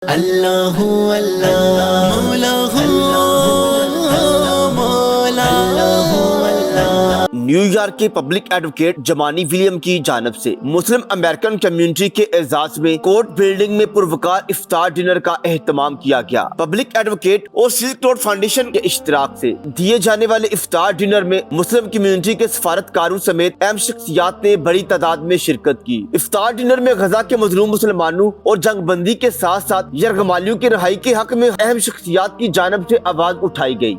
Allahu Allah, New York के public advocate जमानी William की जानब से मुस्लिम अमेरिकन कम्युनिटी के एजाज में कोर्ट बिल्डिंग में पुरवकार इफ्तार डिनर का एहतमाम किया गया। पब्लिक एडवोकेट और सिल्क रोड फाउंडेशन के इश्तिराक से दिए जाने वाले इफ्तार डिनर में मुस्लिम कम्युनिटी के सफारतकारों समेत अहम शख्सियात ने बड़ी तादाद में शिरकत की। इफ्तार डिनर में गजा के मजलूम मुसलमानों और जंगबंदी के साथ साथ यरगमालियों की रिहाई के हक में अहम शख्सियात की जानब से आवाज उठाई गयी।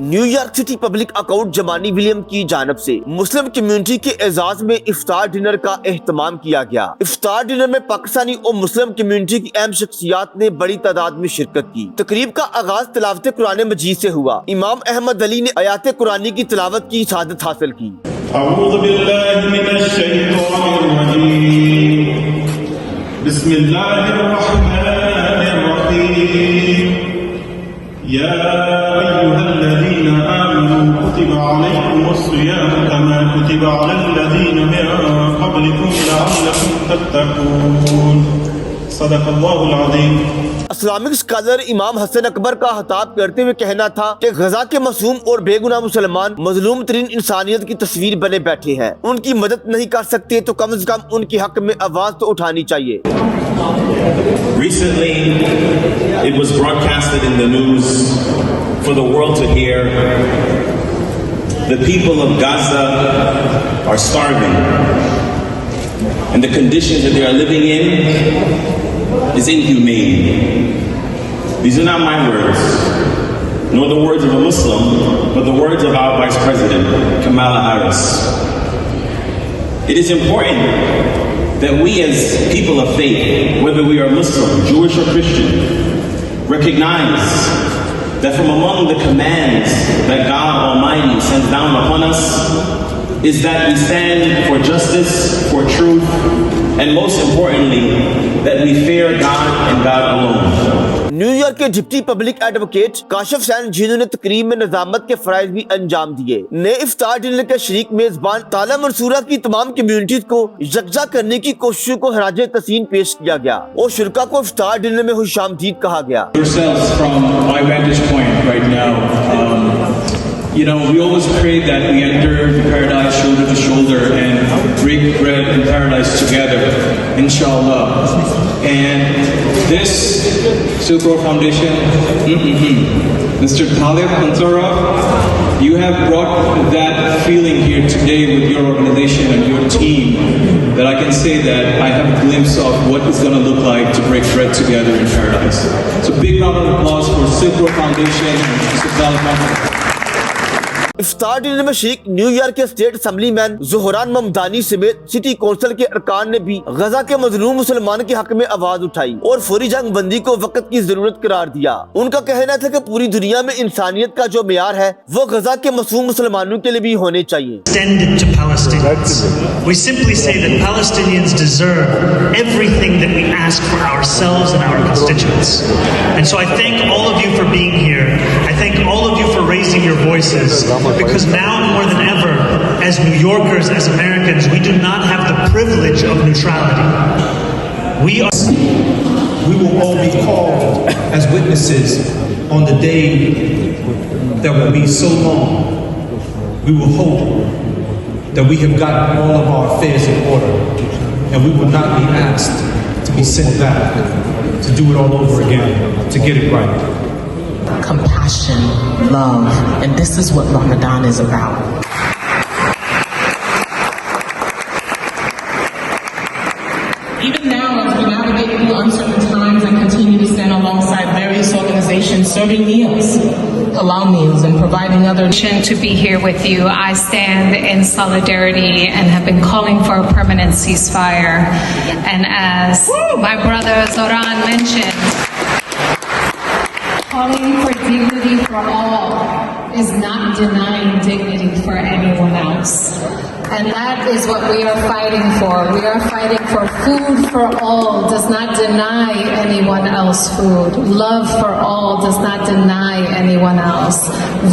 न्यूयॉर्क सिटी पब्लिक अकाउंट जमानी विलियम की जानब से मुस्लिम कम्युनिटी के एजाज में इफ्तार डिनर का एहतमाम किया गया। इफ्तार डिनर में पाकिस्तानी और मुस्लिम कम्युनिटी की अहम शख्सियात ने बड़ी तादाद में शिरकत की। तकरीब का आगाज तिलावत कुरान मजीद से हुआ। इमाम अहमद अली ने आयात कुरानी की तिलावत की शहादत हासिल की। या अय्युहल्लज़ीना आमनू कुतिबा अलैकुमुस्सियामु कमा कुतिबा अलल्लज़ीना मिन क़ब्लिकुम लअल्लकुम तत्तक़ून। सदक़ल्लाहुल अज़ीम। इस्लामिक स्कॉलर इमाम हसन अकबर का खिताब करते हुए कहना था कि गजा के मासूम और बेगुनाह मुसलमान मजलूम तरीन इंसानियत की तस्वीर बने बैठे हैं। उनकी मदद नहीं कर सकते तो कम से कम उनके हक में आवाज तो उठानी चाहिए। Recently, it was broadcasted in the news for the world to hear. The people of Gaza are starving, and the conditions that they are living in is inhumane. These are not my words, nor the words of a Muslim, but the words of our Vice President, Kamala Harris. It is important that we as people of faith, whether we are Muslim, Jewish or Christian, recognize that from among the commands that God Almighty sends down upon us is that we stand for justice, for truth, and most importantly, that we fear God and God alone. New York के deputy public advocate Kashif सैन जिन्होंने तकरीब में निजामत के फराइज भी अंजाम दिए ने इफ्तार डिनर के शरीक मेजबान ताला मंसूरा की तमाम कम्युनिटी को यकजा करने की कोशिशों को हराजे तस्लीम पेश किया गया और शुरका को इफ्तार डिनर में खुशामदीद कहा गया। You know, we always pray that we enter the paradise shoulder to shoulder and break bread in paradise together, inshallah. And this Silk Road Foundation, Mr. Tolib Mansurov, you have brought that feeling here today with your organization and your team that I can say that I have a glimpse of what it's going to look like to break bread together in paradise. So big round of applause for Silk Road Foundation and Mr. Tolib Mansurov. इफ्तार dinner में शरीक New York के state assembly man Zohran Mamdani समेत city council के अरकान ने भी गजा के मजलूम मुसलमान के हक में आवाज उठाई और फौरी जंग बंदी को वक्त की जरूरत करार दिया। उनका कहना था कि पूरी दुनिया में इंसानियत का जो मेयार है वो गजा के मासूम मुसलमानों के लिए भी होने चाहिए। We simply say that Palestinians deserve everything that we ask for ourselves and our constituents. And so I thank all of you for being here. I thank all of you for raising your voices. Because now more than ever, as New Yorkers, as Americans, we do not have the privilege of neutrality. We will all be called as witnesses on the day that will be so long. We will hope that we have gotten all of our affairs in order, and we will not be asked to be sent back to do it all over again, to get it right. Compassion, love, and this is what Ramadan is about. Even now, as we navigate through uncertain times, I continue to stand alongside various organizations serving meals, halal meals, and providing other. To be here with you, I stand in solidarity and have been calling for a permanent ceasefire. And as my brother Zohran mentioned, calling for dignity for all, is not denying dignity for anyone else. And that is what we are fighting for. We are fighting for food for all does not deny anyone else food. Love for all does not deny anyone else.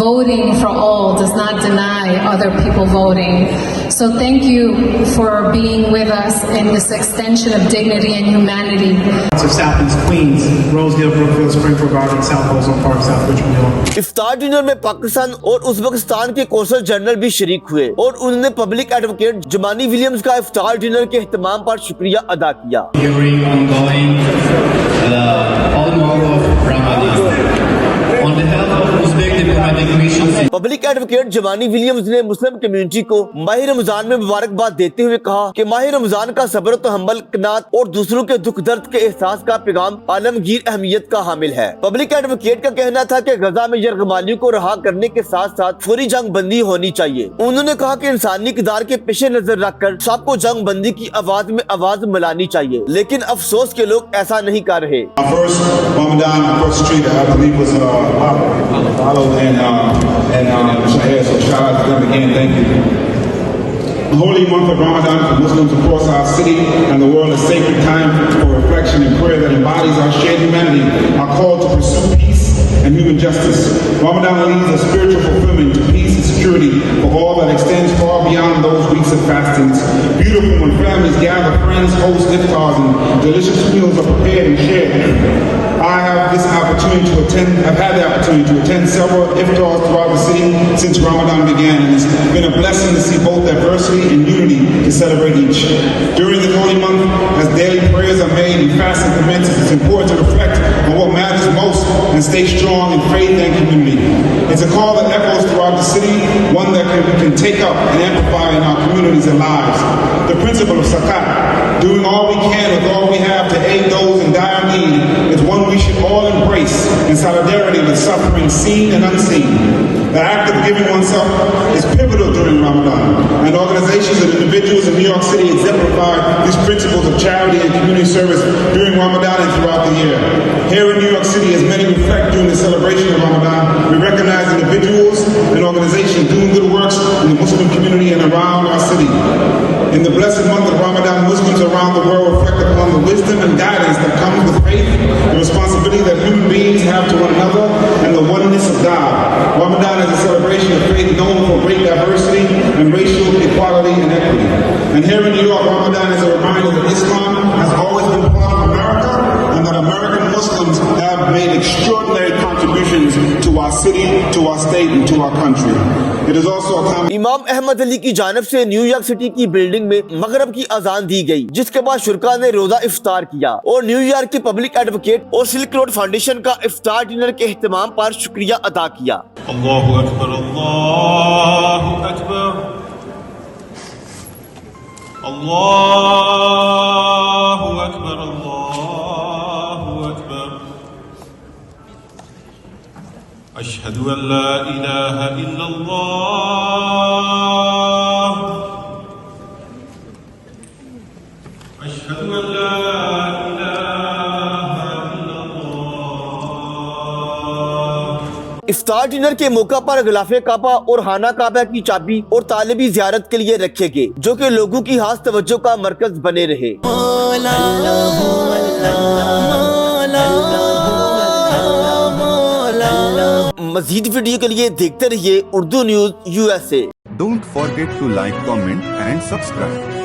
Voting for all does not deny other people voting. So thank you for being with us in this extension of dignity and humanity. Of South East Queens, Rosedale, Brookfield, Springfield Gardens, South Ozone Park, South Richmond Hill. Iftikhar dinner में पाकिस्तान और Uzbekistan के consul general भी शरीक हुए और उन्होंने public advocate जमानी Williams का इफ्तार dinner के एहतमाम पर शुक्रिया अदा किया। पब्लिक एडवोकेट जमानी विलियम्स ने मुस्लिम कम्युनिटी को माह रमजान में मुबारकबाद देते हुए कहा कि माह रमजान का सब्र तहम्मुल, क़नाअत और दूसरों के दुख दर्द के एहसास का पैगाम आलमगीर अहमियत का हामिल है। पब्लिक एडवोकेट का कहना था कि गजा में यरगमालियों को रहा करने के साथ साथ फौरी जंग बंदी होनी चाहिए। उन्होंने कहा कि इंसानी किरदार के पेश नजर रखकर सबको जंग बंदी की आवाज में आवाज मिलानी चाहिए, लेकिन अफसोस के लोग ऐसा नहीं कर रहे। So shout out to them again, thank you. The holy month of Ramadan for Muslims across our city and the world is sacred time for reflection and prayer that embodies our shared humanity, our call to pursue peace and human justice. Ramadan leads a spiritual fulfillment to peace and security for all that extends far beyond those weeks of fasting. It's beautiful when families gather, friends host iftars, and delicious meals are prepared and shared. I've had the opportunity to attend several iftars throughout the city since Ramadan began, and it's been a blessing to see both diversity and unity to celebrate each. During the holy month, as daily prayers are made and fasting commences, it's important to reflect on what matters most and stay strong in faith and community. It's a call that echoes throughout the city, one that we can take up and amplify in our communities and lives. The principle of zakat, doing all we can with all we have to aid those in dire need, is one we should all embrace in solidarity with suffering seen and unseen. The act of giving oneself is pivotal during Ramadan, and organizations and individuals in New York City exemplify these principles of charity and community service during Ramadan and throughout the year. Here in New York City, as many reflect during the celebration of Ramadan, we recognize individuals and organizations doing good works in the Muslim community and around our city. In the blessed month of Ramadan, Muslims around the world reflect upon the wisdom and guidance that comes with faith, the responsibility that human beings have to one another, and the oneness of God. Ramadan is a celebration of faith known for great diversity and racial equality and equity. And here in New York, Ramadan is a reminder that Islam has always been part of America, and that American Muslims have made extraordinary contributions to our city, to our state, and to our country. It is also a common... इमाम अहमद अली की जानिब से New York city की building में मगरिब की अजान दी गई, जिसके बाद शुरका ने रोजा इफ्तार किया और न्यूयॉर्क के पब्लिक एडवोकेट और सिल्क रोड फाउंडेशन का इफ्तार डिनर के एहतमाम पर शुक्रिया अदा किया। अल्लाहु अकबर, अल्लाहु अकबर, अल्लाहु अकबर, अल्लाहु अकबर। अशहदु अन ला इलाहा इल्लल्लाह, अशहदु अन ला इफ्तार डिनर के मौका पर गिलाफे काबा और हाना काबा की चाबी और तालिबी ज़ियारत के लिए रखे गए, जो कि लोगों की खास तवज्जो का मरकज बने रहे। मज़ीद वीडियो के लिए देखते रहिए Urdu news USA। Don't forget to like, comment and subscribe.